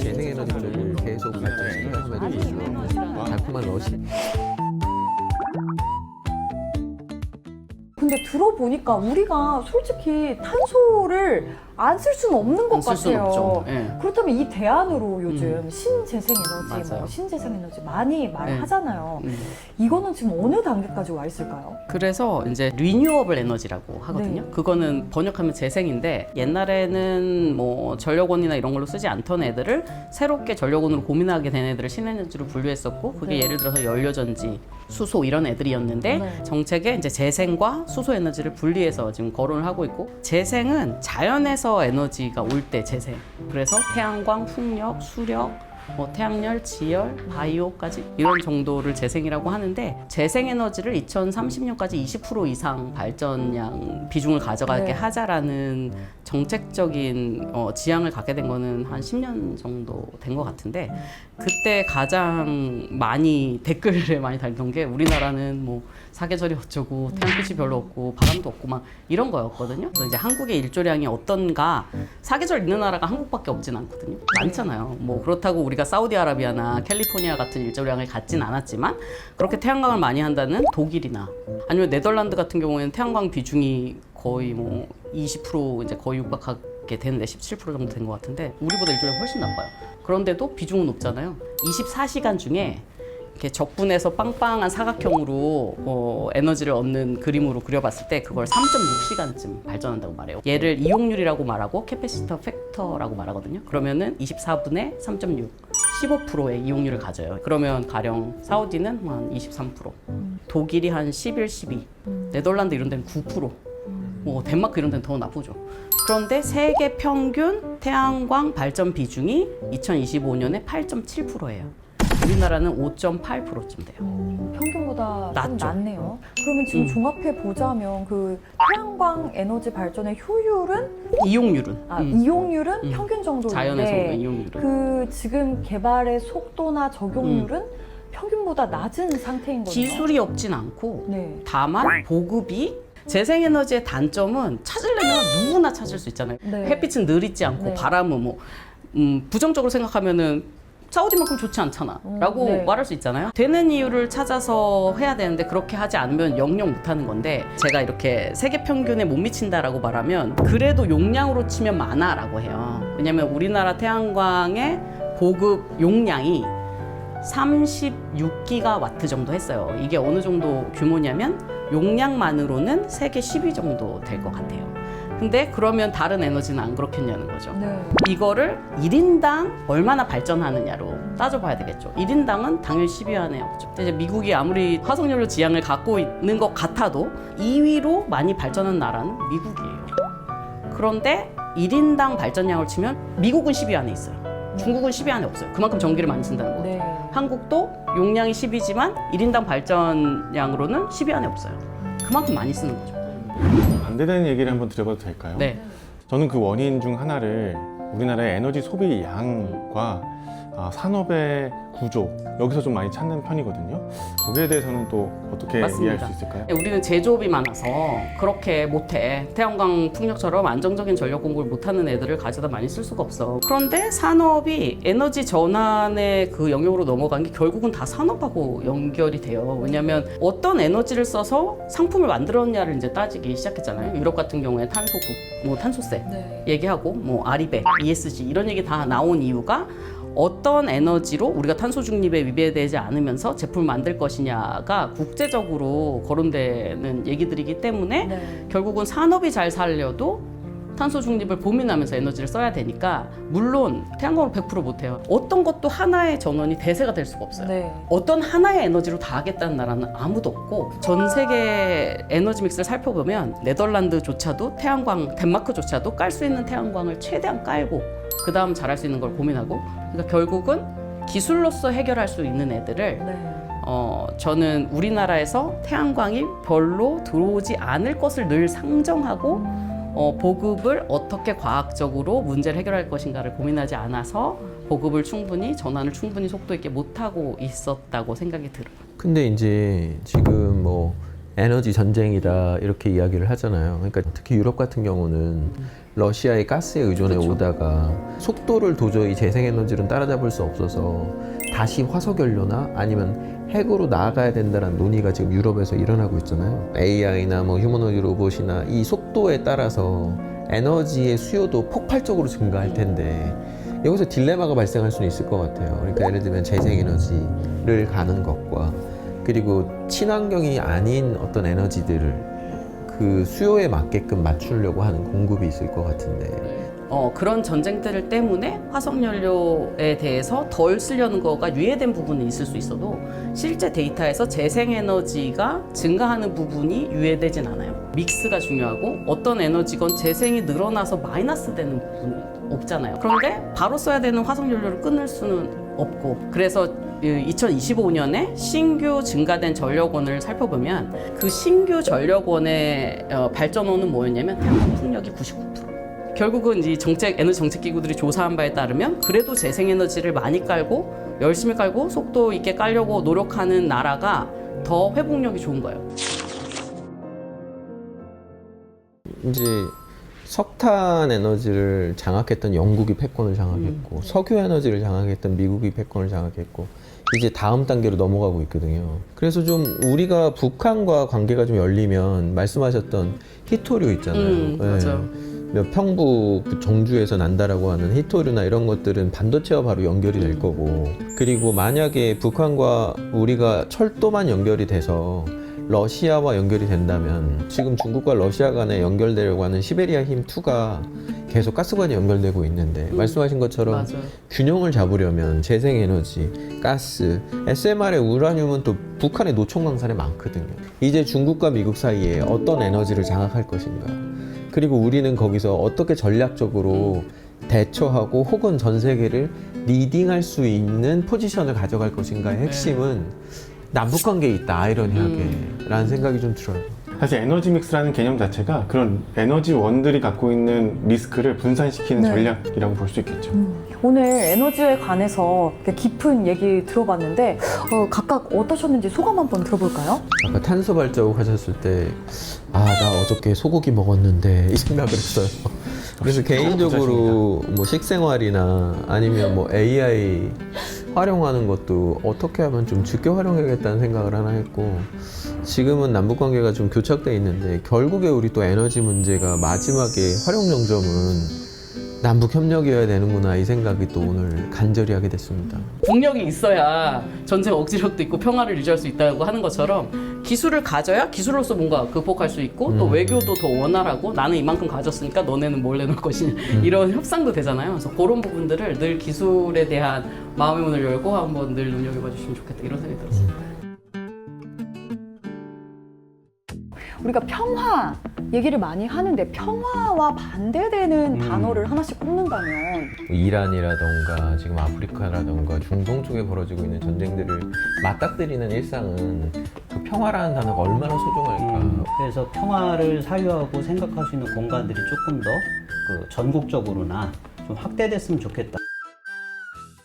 재생에너지 쪽을 계속 발전시켜야 되죠. 달콤한 러시. 근데 들어보니까 우리가 솔직히 탄소를 안 쓸 수는 없는 것 쓸 수는 같아요. 없죠. 예. 그렇다면 이 대안으로 요즘 신재생에너지, 맞아요. 뭐 신재생에너지 많이 말하잖아요. 음. 이거는 지금 어느 단계까지 와 있을까요? 그래서 이제 리뉴어블 에너지라고 하거든요. 네. 그거는 번역하면 재생인데 옛날에는 뭐 전력원이나 이런 걸로 쓰지 않던 애들을 새롭게 전력원으로 고민하게 된 애들을 신에너지로 분류했었고 그게 네. 예를 들어서 연료전지, 수소 이런 애들이었는데 네. 정책에 이제 재생과 수소 에너지를 분리해서 지금 거론을 하고 있고 재생은 자연에서 에너지가 올 때 재생. 그래서 태양광, 풍력, 수력 뭐 태양열, 지열, 바이오까지 이런 정도를 재생이라고 하는데 재생에너지를 2030년까지 20% 이상 발전량 비중을 가져가게 네. 하자라는 정책적인 지향을 갖게 된 거는 한 10년 정도 된 것 같은데 그때 가장 많이 댓글에 많이 달던 게 우리나라는 뭐 사계절이 어쩌고 태양빛이 별로 없고 바람도 없고 막 이런 거였거든요. 그래서 이제 한국의 일조량이 어떤가 사계절 있는 나라가 한국밖에 없진 않거든요. 많잖아요. 뭐 그렇다고 우리가 사우디아라비아나 캘리포니아 같은 일조량을 갖진 않았지만 그렇게 태양광을 많이 한다는 독일이나 아니면 네덜란드 같은 경우에는 태양광 비중이 거의 뭐 20% 이제 거의 육박하게 되는데 17% 정도 된 것 같은데 우리보다 일조량이 훨씬 나빠요. 그런데도 비중은 높잖아요. 24시간 중에 이렇게 적분해서 빵빵한 사각형으로 에너지를 얻는 그림으로 그려봤을 때 그걸 3.6시간쯤 발전한다고 말해요. 얘를 이용률이라고 말하고 캐패시터 팩터라고 말하거든요. 그러면은 24분의 3.6, 15%의 이용률을 가져요. 그러면 가령 사우디는 한 23%, 독일이 한 11, 12, 네덜란드 이런 데는 9%, 뭐 덴마크 이런 데는 더 나쁘죠. 그런데 세계 평균 태양광 발전 비중이 2025년에 8.7%예요. 우리나라는 5.8%쯤 돼요. 평균보다 좀 낮죠. 낮네요. 그러면 지금 종합해 보자면 그 태양광 에너지 발전의 효율은 이용률은 이용률은 평균 정도인데 자연에서 오는 이용률은 그 지금 개발의 속도나 적용률은 평균보다 낮은 상태인 거죠. 기술이 없진 않고 네. 다만 보급이 재생에너지의 단점은 찾으려면 누구나 찾을 수 있잖아요. 네. 햇빛은 느리지 않고 네. 바람은 뭐 부정적으로 생각하면은 사우디만큼 좋지 않잖아 라고 네. 말할 수 있잖아요. 되는 이유를 찾아서 해야 되는데 그렇게 하지 않으면 영영 못하는 건데 제가 이렇게 세계 평균에 못 미친다라고 말하면 그래도 용량으로 치면 많아라고 해요. 왜냐면 우리나라 태양광의 보급 용량이 36기가와트 정도 했어요. 이게 어느 정도 규모냐면 용량만으로는 세계 10위 정도 될 것 같아요. 근데 그러면 다른 에너지는 안 그렇겠냐는 거죠. 네. 이거를 1인당 얼마나 발전하느냐로 따져봐야 되겠죠. 1인당은 당연히 10위 안에 없죠. 이제 미국이 아무리 화석연료 지향을 갖고 있는 것 같아도 2위로 많이 발전한 나라는 미국이에요. 그런데 1인당 발전량을 치면 미국은 10위 안에 있어요. 중국은 10위 안에 없어요. 그만큼 전기를 많이 쓴다는 거죠. 네. 한국도 용량이 10이지만 1인당 발전량으로는 10위 안에 없어요. 그만큼 많이 쓰는 거죠. 반대되는 얘기를 한번 드려봐도 될까요? 네. 저는 그 원인 중 하나를 우리나라의 에너지 소비 양과 산업의 구조 여기서 좀 많이 찾는 편이거든요. 거기에 대해서는 또 어떻게 맞습니다. 이해할 수 있을까요? 우리는 제조업이 많아서 그렇게 못해. 태양광 풍력처럼 안정적인 전력 공급을 못하는 애들을 가져다 많이 쓸 수가 없어. 그런데 산업이 에너지 전환의 그 영역으로 넘어간 게 결국은 다 산업하고 연결이 돼요. 왜냐하면 어떤 에너지를 써서 상품을 만들었냐를 이제 따지기 시작했잖아요. 유럽 같은 경우에 탄소국, 뭐 탄소세 네. 얘기하고 뭐 아리백, ESG 이런 얘기 다 나온 이유가 어떤 에너지로 우리가 탄소 중립에 위배되지 않으면서 제품을 만들 것이냐가 국제적으로 거론되는 얘기들이기 때문에 네. 결국은 산업이 잘 살려도 탄소 중립을 고민하면서 에너지를 써야 되니까 물론 태양광을 100% 못해요. 어떤 것도 하나의 전원이 대세가 될 수가 없어요. 네. 어떤 하나의 에너지로 다 하겠다는 나라는 아무도 없고 전 세계 에너지 믹스를 살펴보면 네덜란드조차도 태양광, 덴마크조차도 깔 수 있는 태양광을 최대한 깔고 그 다음 잘할 수 있는 걸 고민하고 그러니까 결국은 기술로서 해결할 수 있는 애들을 네. 저는 우리나라에서 태양광이 별로 들어오지 않을 것을 늘 상정하고 보급을 어떻게 과학적으로 문제를 해결할 것인가를 고민하지 않아서 보급을 전환을 충분히 속도 있게 못하고 있었다고 생각이 들어요. 근데 이제 지금 뭐 에너지 전쟁이다 이렇게 이야기를 하잖아요. 그러니까 특히 유럽 같은 경우는 러시아의 가스에 의존해 그렇죠. 오다가 속도를 도저히 재생에너지는 따라잡을 수 없어서 다시 화석연료나 아니면 핵으로 나아가야 된다는 논의가 지금 유럽에서 일어나고 있잖아요. AI나 뭐 휴머노이드 로봇이나 이 속도에 따라서 에너지의 수요도 폭발적으로 증가할 텐데 여기서 딜레마가 발생할 수는 있을 것 같아요. 그러니까 예를 들면 재생에너지를 가는 것과 그리고 친환경이 아닌 어떤 에너지들을 그 수요에 맞게끔 맞추려고 하는 공급이 있을 것 같은데 그런 전쟁들 때문에 화석연료에 대해서 덜 쓰려는 거가 유예된 부분은 있을 수 있어도 실제 데이터에서 재생에너지가 증가하는 부분이 유예되진 않아요. 믹스가 중요하고 어떤 에너지건 재생이 늘어나서 마이너스 되는 부분이 없잖아요. 그런데 바로 써야 되는 화석연료를 끊을 수는 없고 그래서 2025년에 신규 증가된 전력원을 살펴보면 그 신규 전력원의 발전원은 뭐였냐면 태양광 풍력이 99%. 결국은 이 에너지 정책 기구들이 조사한 바에 따르면 그래도 재생에너지를 많이 깔고 열심히 깔고 속도 있게 깔려고 노력하는 나라가 더 회복력이 좋은 거예요. 이제 석탄 에너지를 장악했던 영국이 패권을 장악했고 석유 에너지를 장악했던 미국이 패권을 장악했고 이제 다음 단계로 넘어가고 있거든요. 그래서 좀 우리가 북한과 관계가 좀 열리면 말씀하셨던 히토류 있잖아요. 맞아요. 평부 정주에서 난다라고 하는 히토류나 이런 것들은 반도체와 바로 연결이 될 거고 그리고 만약에 북한과 우리가 철도만 연결이 돼서 러시아와 연결이 된다면 지금 중국과 러시아 간에 연결되려고 하는 시베리아 힘2가 계속 가스관이 연결되고 있는데 말씀하신 것처럼 맞아요. 균형을 잡으려면 재생에너지, 가스, SMR의 우라늄은 또 북한의 노총 강산에 많거든요. 이제 중국과 미국 사이에 어떤 에너지를 장악할 것인가 그리고 우리는 거기서 어떻게 전략적으로 대처하고 혹은 전 세계를 리딩할 수 있는 포지션을 가져갈 것인가의 핵심은 남북관계에 있다, 아이러니하게 라는 생각이 좀 들어요. 사실 에너지 믹스라는 개념 자체가 그런 에너지원들이 갖고 있는 리스크를 분산시키는 네. 전략이라고 볼 수 있겠죠. 오늘 에너지에 관해서 이렇게 깊은 얘기 들어봤는데 각각 어떠셨는지 소감 한번 들어볼까요? 아까 탄소 발자국 하셨을 때 나 어저께 소고기 먹었는데 이 생각을 했어요. 그래서 개인적으로 뭐 식생활이나 아니면 뭐 AI 활용하는 것도 어떻게 하면 좀 적게 활용해야겠다는 생각을 하나 했고 지금은 남북관계가 좀 교착돼 있는데 결국에 우리 또 에너지 문제가 마지막에 활용 정점은 남북 협력이어야 되는구나 이 생각이 또 오늘 간절히 하게 됐습니다. 국력이 있어야 전쟁 억지력도 있고 평화를 유지할 수 있다고 하는 것처럼 기술을 가져야 기술로서 뭔가 극복할 수 있고 또 외교도 더 원활하고 나는 이만큼 가졌으니까 너네는 뭘 내놓을 것이냐 이런 협상도 되잖아요. 그래서 그런 부분들을 늘 기술에 대한 마음의 문을 열고 한번 늘 눈여겨봐 주시면 좋겠다 이런 생각이 들었습니다. 우리가 평화 얘기를 많이 하는데 평화와 반대되는 단어를 하나씩 꼽는다면 이란이라던가 지금 아프리카라던가 중동 쪽에 벌어지고 있는 전쟁들을 맞닥뜨리는 일상은 그 평화라는 단어가 얼마나 소중할까. 그래서 평화를 사유하고 생각할 수 있는 공간들이 조금 더 그 전국적으로나 좀 확대됐으면 좋겠다.